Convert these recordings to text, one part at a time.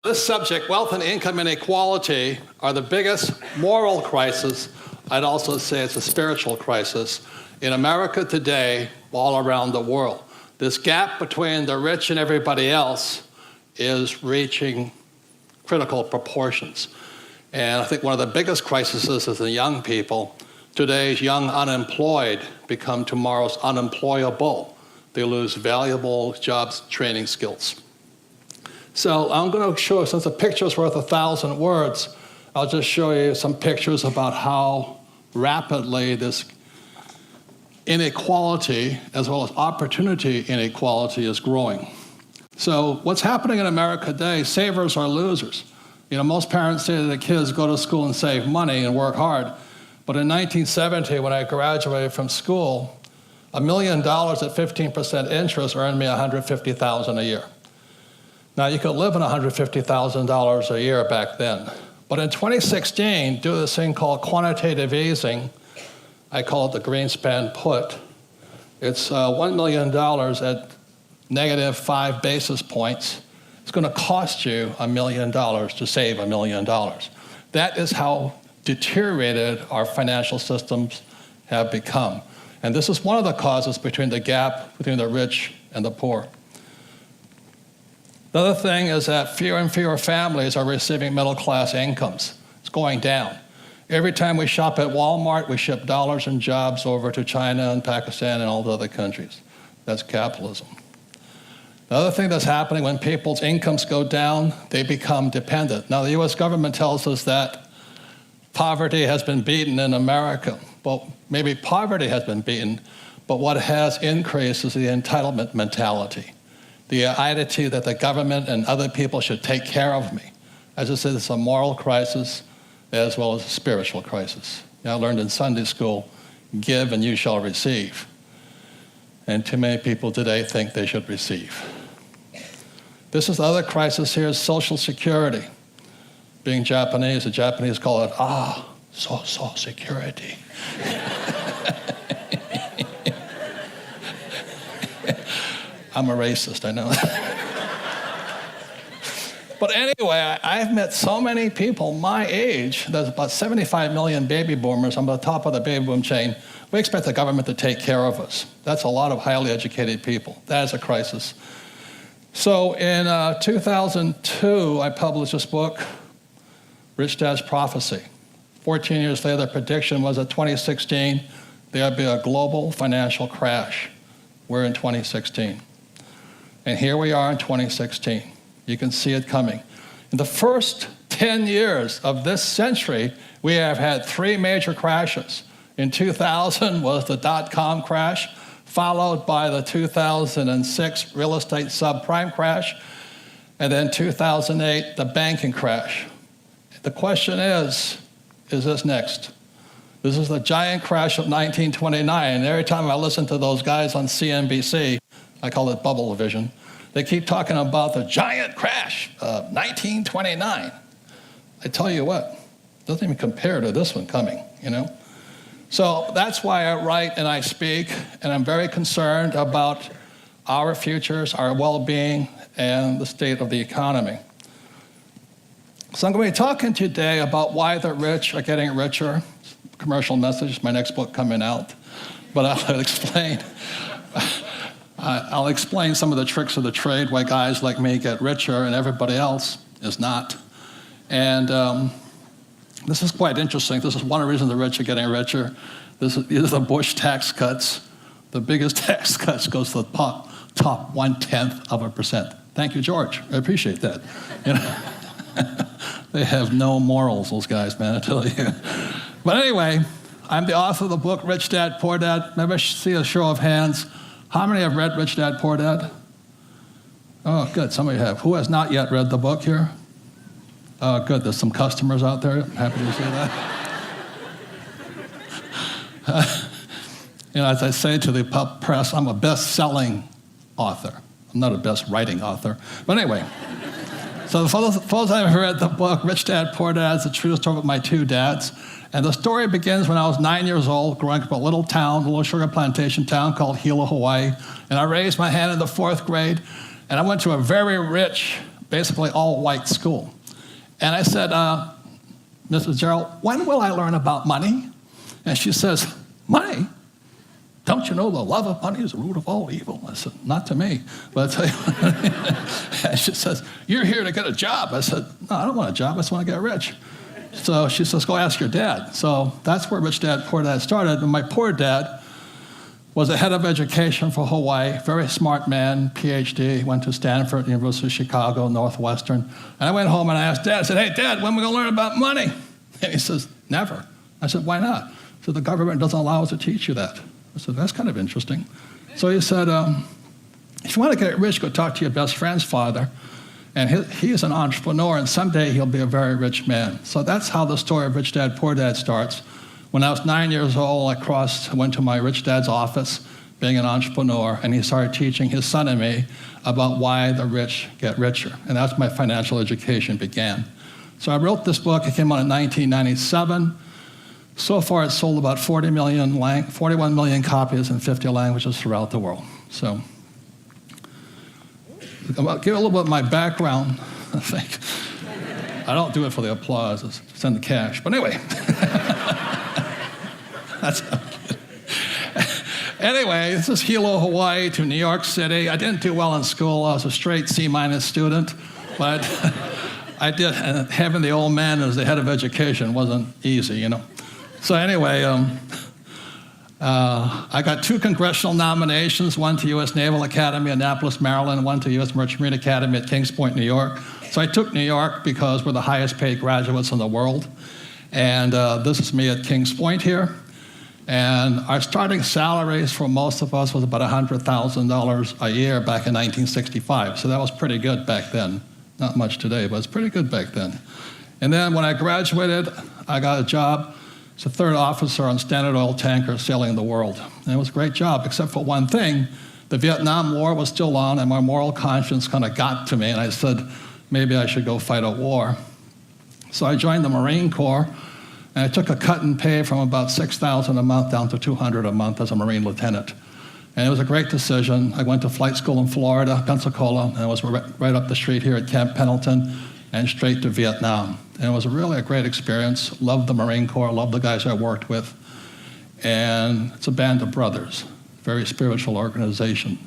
This subject, wealth and income inequality, are the biggest moral crisis. I'd also say it's a spiritual crisis in America today, all around the world. This gap between the rich and everybody else is reaching critical proportions. And I think one of the biggest crises is the young people. Today's young unemployed become tomorrow's unemployable. They lose valuable jobs, training skills. So I'm going to show, since a picture's worth 1,000 words, I'll just show you some pictures about how rapidly this inequality, as well as opportunity inequality, is growing. So what's happening in America today, savers are losers. You know, most parents say to their kids, go to school and save money and work hard. But in 1970, when I graduated from school, $1 million at 15% interest earned me $150,000 a year. Now, you could live on $150,000 a year back then. But in 2016, due to this thing called quantitative easing, I call it the Greenspan put, it's $1 million at negative 5 basis points. It's going to cost you $1 million to save $1 million. That is how deteriorated our financial systems have become. And this is one of the causes between the gap between the rich and the poor. The other thing is that fewer and fewer families are receiving middle-class incomes. It's going down. Every time we shop at Walmart, we ship dollars and jobs over to China and Pakistan and all the other countries. That's capitalism. The other thing that's happening when people's incomes go down, they become dependent. Now, the US government tells us that poverty has been beaten in America. Well, maybe poverty has been beaten, but what has increased is the entitlement mentality. The attitude that the government and other people should take care of me. As I said, it's a moral crisis as well as a spiritual crisis. I learned in Sunday school, give and you shall receive. And too many people today think they should receive. This is the other crisis here, is Social Security. Being Japanese, the Japanese call it, Social Security. I'm a racist, I know. But anyway, I've met so many people my age. There's about 75 million baby boomers. I'm at the top of the baby boom chain. We expect the government to take care of us. That's a lot of highly educated people. That is a crisis. So in 2002, I published this book, Rich Dad's Prophecy. 14 years later, the prediction was that 2016, there'd be a global financial crash. We're in 2016. And here we are in 2016. You can see it coming. In the first 10 years of this century, we have had 3 major crashes. In 2000 was the dot-com crash, followed by the 2006 real estate subprime crash, and then 2008, the banking crash. The question is this next? This is the giant crash of 1929, and every time I listen to those guys on CNBC, I call it bubble vision, they keep talking about the giant crash of 1929. I tell you what, it doesn't even compare to this one coming, you know? So that's why I write and I speak, and I'm very concerned about our futures, our well-being, and the state of the economy. So I'm going to be talking today about why the rich are getting richer. Commercial message, my next book coming out. But I'll explain some of the tricks of the trade, why guys like me get richer and everybody else is not. And this is quite interesting. This is one of the reasons the rich are getting richer. These are the Bush tax cuts. The biggest tax cuts goes to the top 0.1%. Thank you, George. I appreciate that. You know, they have no morals, those guys, man, I tell you. But anyway, I'm the author of the book, Rich Dad, Poor Dad. Maybe I should see a show of hands. How many have read Rich Dad, Poor Dad? Oh, good, some of you have. Who has not yet read the book here? Oh, good, there's some customers out there. Happy to see that. You know, as I say to the press, I'm a best-selling author. I'm not a best-writing author. But anyway, so for those that have read the book, Rich Dad, Poor Dad, it's a true story of my 2 dads. And the story begins when I was 9 years old, growing up in a little town, a little sugar plantation town called Hilo, Hawaii. And I raised my hand in the 4th grade, and I went to a very rich basically all-white school. And I said, Mrs. Gerald, when will I learn about money? And she says, money? Don't you know the love of money is the root of all evil? I said, not to me, but I tell you. And she says, you're here to get a job. I said, no, I don't want a job. I just want to get rich. So she says, go ask your dad. So that's where Rich Dad, Poor Dad started. And my poor dad was the head of education for Hawaii, very smart man, PhD, went to Stanford, University of Chicago, Northwestern. And I went home and I asked Dad, I said, hey, Dad, when are we going to learn about money? And he says, never. I said, why not? He said, the government doesn't allow us to teach you that. I said, that's kind of interesting. So he said, if you want to get rich, go talk to your best friend's father. And he is an entrepreneur, and someday he'll be a very rich man. So that's how the story of Rich Dad, Poor Dad starts. When I was 9 years old, I went to my rich dad's office, being an entrepreneur, and he started teaching his son and me about why the rich get richer. And that's my financial education began. So I wrote this book. It came out in 1997. So far, it's sold about 41 million copies in 50 languages throughout the world. So I'll give a little bit of my background, I think. I don't do it for the applause. It's send the cash. But anyway. That's Anyway, this is Hilo, Hawaii to New York City. I didn't do well in school. I was a straight C- student. But I did. And having the old man as the head of education wasn't easy, you know. So anyway, I got 2 congressional nominations, one to U.S. Naval Academy, Annapolis, Maryland, one to U.S. Merchant Marine Academy at Kings Point, New York. So I took New York because we're the highest paid graduates in the world. And this is me at Kings Point here. And our starting salaries for most of us was about $100,000 a year back in 1965. So that was pretty good back then. Not much today, but it's pretty good back then. And then when I graduated, I got a job as a 3rd officer on Standard Oil tankers sailing the world. And it was a great job, except for one thing. The Vietnam War was still on, and my moral conscience kind of got to me, and I said, maybe I should go fight a war. So I joined the Marine Corps, and I took a cut in pay from about $6,000 a month down to $200 a month as a Marine lieutenant. And it was a great decision. I went to flight school in Florida, Pensacola, and I was right up the street here at Camp Pendleton, and straight to Vietnam. And it was really a great experience. Loved the Marine Corps, loved the guys I worked with. And it's a band of brothers, very spiritual organization.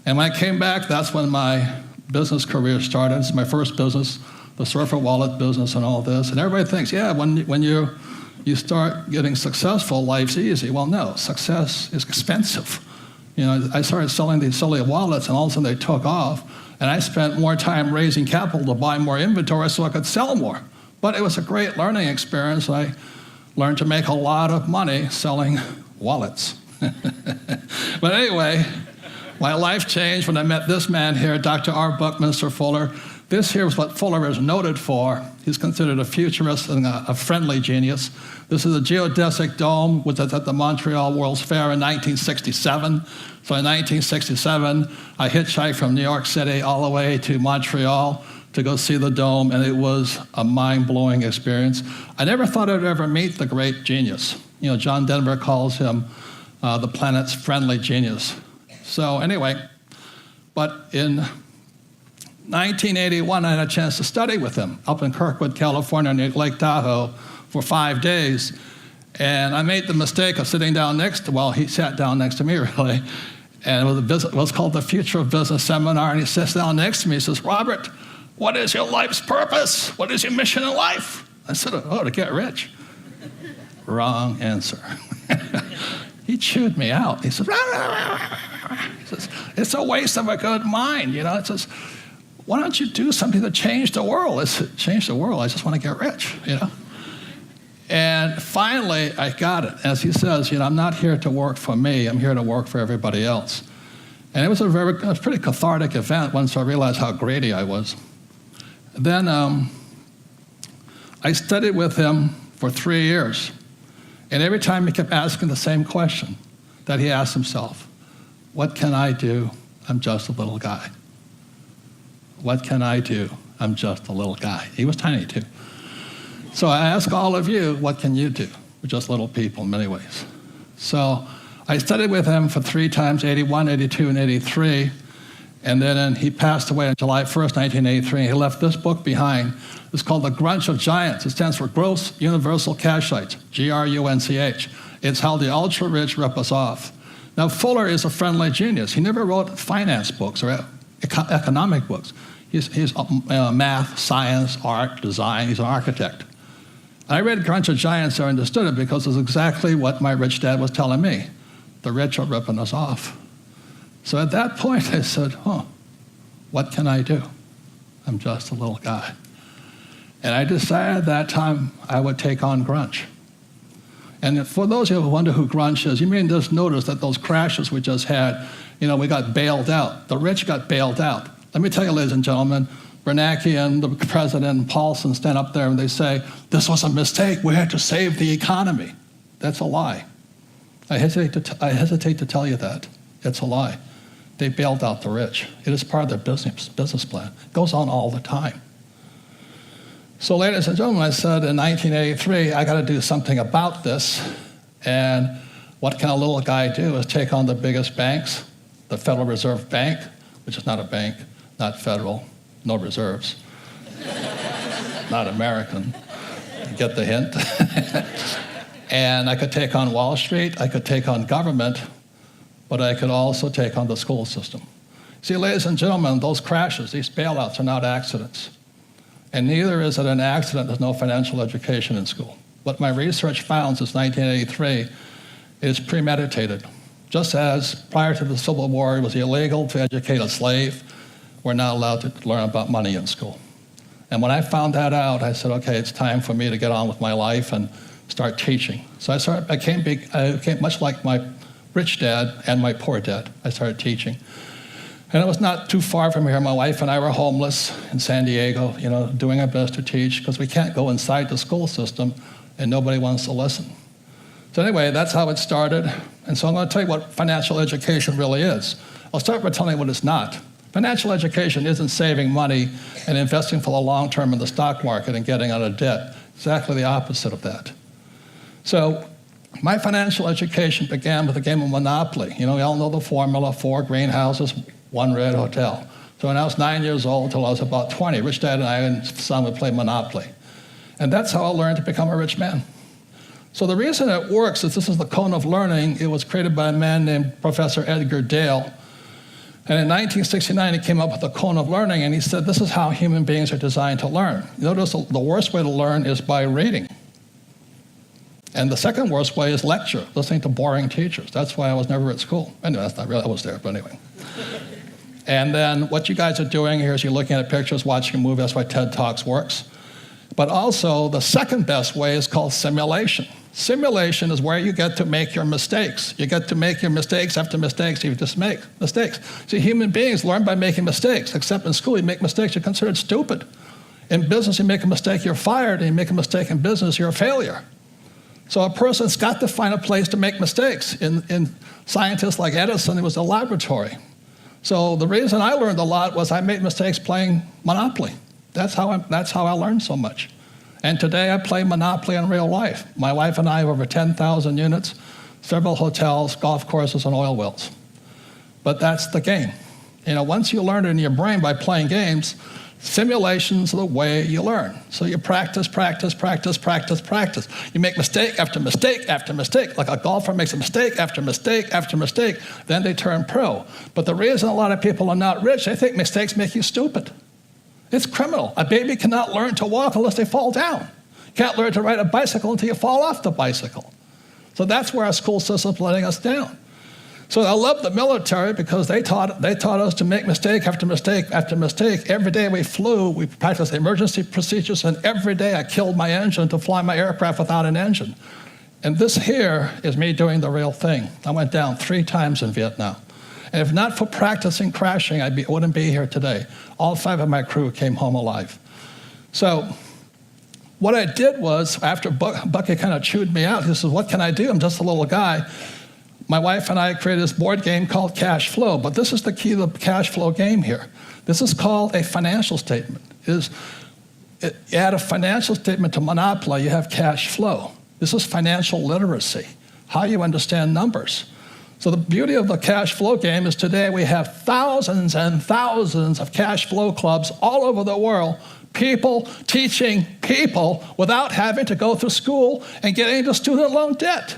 And when I came back, that's when my business career started. It's my first business, the surfer wallet business and all this. And everybody thinks, yeah, when you start getting successful, life's easy. Well, no, success is expensive. You know, I started selling these silly wallets, and all of a sudden they took off. And I spent more time raising capital to buy more inventory so I could sell more. But it was a great learning experience. I learned to make a lot of money selling wallets. But anyway, my life changed when I met this man here, Dr. R. Buckminster Fuller. This here is what Fuller is noted for. He's considered a futurist and a friendly genius. This is a geodesic dome, which was at the Montreal World's Fair in 1967. So in 1967, I hitchhiked from New York City all the way to Montreal to go see the dome, and it was a mind-blowing experience. I never thought I'd ever meet the great genius. You know, John Denver calls him the planet's friendly genius. So anyway, but in 1981, I had a chance to study with him up in Kirkwood, California, near Lake Tahoe for 5 days. And I made the mistake of sitting down next to, well, he sat down next to me, really. And it was called the Future of Business Seminar. And he sits down next to me. He says, Robert, what is your life's purpose? What is your mission in life? I said, oh, to get rich. Wrong answer. He chewed me out. He says, it's a waste of a good mind. You know, it says, why don't you do something to change the world? It's change the world. I just want to get rich, you know. And finally, I got it. As he says, you know, I'm not here to work for me. I'm here to work for everybody else. And it was a pretty cathartic event once I realized how greedy I was. Then I studied with him for 3 years. And every time he kept asking the same question that he asked himself, what can I do? I'm just a little guy. What can I do? I'm just a little guy. He was tiny too. So I ask all of you, what can you do? We're just little people in many ways. So I studied with him for 3 times, 81, 82, and 83. And then he passed away on July 1st, 1983. He left this book behind. It's called The Grunch of Giants. It stands for Gross Universal Cashites, GRUNCH. It's how the ultra-rich rip us off. Now, Fuller is a friendly genius. He never wrote finance books or economic books. He's math, science, art, design. He's an architect. I read Grunch of Giants and understood it because it's exactly what my rich dad was telling me. The rich are ripping us off. So at that point, I said, what can I do? I'm just a little guy. And I decided at that time I would take on Grunch. And for those of you who wonder who Grunch is, you may just notice that those crashes we just had, we got bailed out. The rich got bailed out. Let me tell you, ladies and gentlemen, Bernanke and the president and Paulson stand up there and they say, this was a mistake. We had to save the economy. That's a lie. I hesitate to tell you that. It's a lie. They bailed out the rich. It is part of their business plan. It goes on all the time. So, ladies and gentlemen, I said in 1983, I got to do something about this. And what can a little guy do is take on the biggest banks, the Federal Reserve Bank, which is not a bank, not federal, no reserves, not American. You get the hint? And I could take on Wall Street, I could take on government, but I could also take on the school system. See, ladies and gentlemen, those crashes, these bailouts are not accidents. And neither is it an accident there's no financial education in school. What my research found since 1983 is premeditated. Just as prior to the Civil War it was illegal to educate a slave, we're not allowed to learn about money in school. And when I found that out, I said, okay, it's time for me to get on with my life and start teaching. So I became much like my rich dad and my poor dad. I started teaching. And it was not too far from here. My wife and I were homeless in San Diego, doing our best to teach, because we can't go inside the school system and nobody wants to listen. So anyway, that's how it started. And so I'm going to tell you what financial education really is. I'll start by telling you what it's not. Financial education isn't saving money and investing for the long term in the stock market and getting out of debt. Exactly the opposite of that. So my financial education began with a game of Monopoly. We all know the formula: 4 greenhouses, 1 red hotel. So when I was 9 years old till I was about 20, Rich Dad and I and son would play Monopoly. And that's how I learned to become a rich man. So the reason it works is this is the cone of learning. It was created by a man named Professor Edgar Dale. And in 1969, he came up with the cone of learning, and he said, this is how human beings are designed to learn. Notice the worst way to learn is by reading. And the second worst way is lecture, listening to boring teachers. That's why I was never at school. Anyway, that's not really, I was there, but anyway. And then what you guys are doing here is you're looking at pictures, watching a movie. That's why TED Talks works. But also, the second best way is called simulation. Simulation is where you get to make your mistakes. You get to make your mistakes after mistakes. You just make mistakes. See, human beings learn by making mistakes, except in school you make mistakes, you're considered stupid. In business, you make a mistake, you're fired, and you make a mistake in business, you're a failure. So a person's got to find a place to make mistakes. In scientists like Edison, it was a laboratory. So the reason I learned a lot was I made mistakes playing Monopoly. That's how I learned so much. And today I play Monopoly in real life. My wife and I have over 10,000 units, several hotels, golf courses, and oil wells. But that's the game. Once you learn it in your brain by playing games, simulation's the way you learn. So you practice, practice, practice, practice, practice. You make mistake after mistake after mistake. Like a golfer makes a mistake after mistake after mistake, then they turn pro. But the reason a lot of people are not rich, they think mistakes make you stupid. It's criminal. A baby cannot learn to walk unless they fall down. You can't learn to ride a bicycle until you fall off the bicycle. So that's where our school system's letting us down. So I love the military because they taught us to make mistake after mistake after mistake. Every day we flew, we practiced emergency procedures, and every day I killed my engine to fly my aircraft without an engine. And this here is me doing the real thing. I went down 3 times in Vietnam. And if not for practicing crashing, I wouldn't be here today. All 5 of my crew came home alive. So what I did was, after Bucky kind of chewed me out, he says, what can I do? I'm just a little guy. My wife and I created this board game called Cash Flow, but this is the key to the cash flow game here. This is called a financial statement. You add a financial statement to Monopoly, you have cash flow. This is financial literacy, how you understand numbers. So the beauty of the cash flow game is today we have thousands and thousands of cash flow clubs all over the world, people teaching people without having to go through school and getting into student loan debt.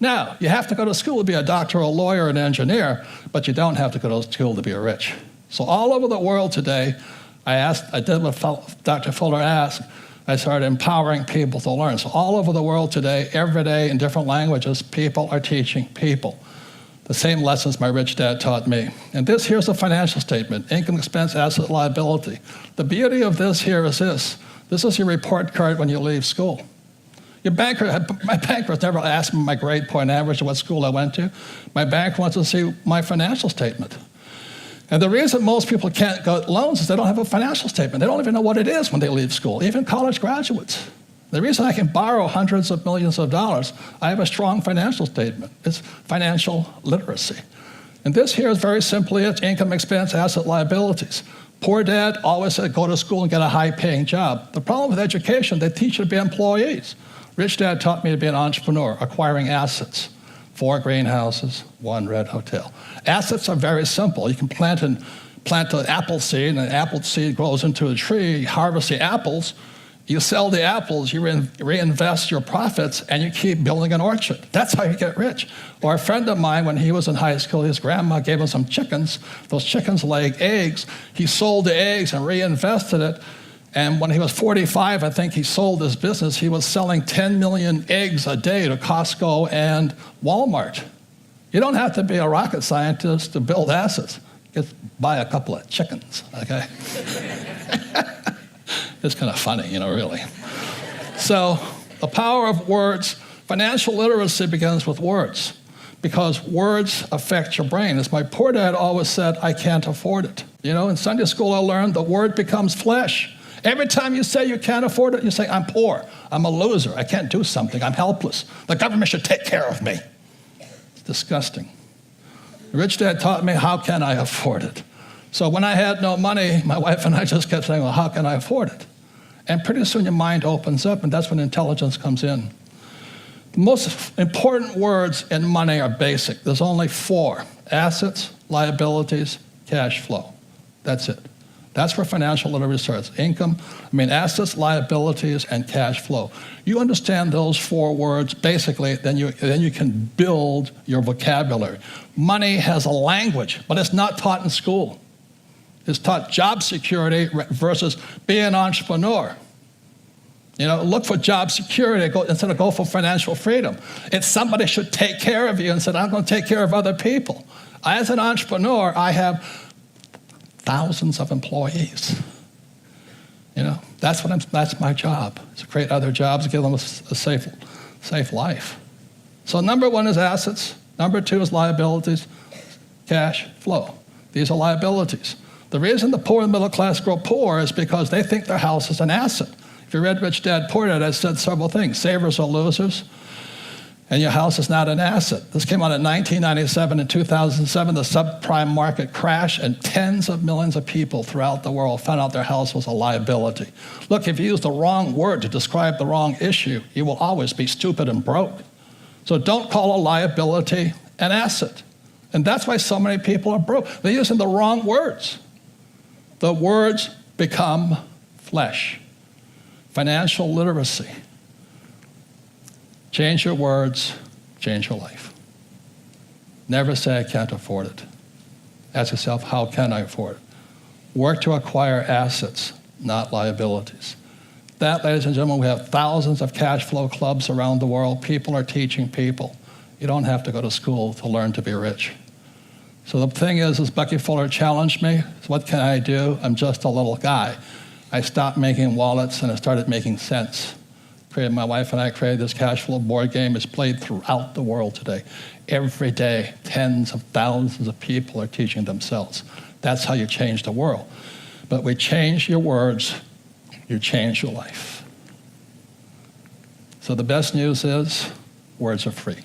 Now, you have to go to school to be a doctor, a lawyer, an engineer, but you don't have to go to school to be rich. So all over the world today, I did what Dr. Fuller asked. I started empowering people to learn. So all over the world today, every day in different languages, people are teaching people the same lessons my rich dad taught me. And here's a financial statement: income, expense, asset, liability. The beauty of this here is this. This is your report card when you leave school. My banker never asked me my grade point average or what school I went to. My banker wants to see my financial statement. And the reason most people can't get loans is they don't have a financial statement. They don't even know what it is when they leave school, even college graduates. The reason I can borrow hundreds of millions of dollars, I have a strong financial statement. It's financial literacy. And this here is very simply, it's income, expense, asset, liabilities. Poor dad always said, go to school and get a high-paying job. The problem with education, they teach you to be employees. Rich dad taught me to be an entrepreneur, acquiring assets. 4 greenhouses, 1 red hotel. Assets are very simple. You can plant an apple seed, and an apple seed grows into a tree. You harvest the apples. You sell the apples, you reinvest your profits, and you keep building an orchard. That's how you get rich. Or a friend of mine, when he was in high school, his grandma gave him some chickens. Those chickens laid eggs. He sold the eggs and reinvested it. And when he was 45, I think he sold his business. He was selling 10 million eggs a day to Costco and Walmart. You don't have to be a rocket scientist to build assets. Just buy a couple of chickens, okay? It's kind of funny, really. So the power of words, financial literacy begins with words, because words affect your brain. As my poor dad always said, I can't afford it. In Sunday school I learned the word becomes flesh. Every time you say you can't afford it, you say, I'm poor, I'm a loser, I can't do something, I'm helpless. The government should take care of me. It's disgusting. The rich dad taught me, how can I afford it? So when I had no money, my wife and I just kept saying, well, how can I afford it? And pretty soon your mind opens up, and that's when intelligence comes in. The most important words in money are basic. There's only 4: assets, liabilities, cash flow. That's it. That's where financial literacy starts. Assets, liabilities, and cash flow. You understand those 4 words, basically, then you can build your vocabulary. Money has a language, but it's not taught in school. It's taught job security versus being an entrepreneur. Look for job security instead of go for financial freedom. It's somebody should take care of you instead of I'm going to take care of other people. As an entrepreneur, I have thousands of employees. That's my job. It's to create other jobs, give them a safe life. So number 1 is assets. Number 2 is liabilities, cash flow. These are liabilities. The reason the poor and middle class grow poor is because they think their house is an asset. If you read Rich Dad, Poor Dad, I said several things. Savers are losers, and your house is not an asset. This came out in 1997 and 2007. The subprime market crashed, and tens of millions of people throughout the world found out their house was a liability. Look, if you use the wrong word to describe the wrong issue, you will always be stupid and broke. So don't call a liability an asset. And that's why so many people are broke. They're using the wrong words. The words become flesh. Financial literacy. Change your words, change your life. Never say I can't afford it. Ask yourself, how can I afford it? Work to acquire assets, not liabilities. That, ladies and gentlemen, we have thousands of cash flow clubs around the world. People are teaching people. You don't have to go to school to learn to be rich. So the thing is, as Bucky Fuller challenged me, what can I do? I'm just a little guy. I stopped making wallets and I started making sense. My wife and I created this cash flow board game. It's played throughout the world today. Every day, tens of thousands of people are teaching themselves. That's how you change the world. But we change your words, you change your life. So the best news is, words are free.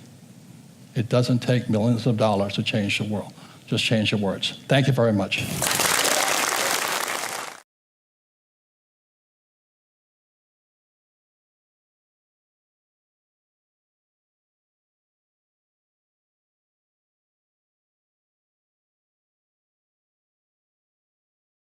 It doesn't take millions of dollars to change the world. Just change your words. Thank you very much.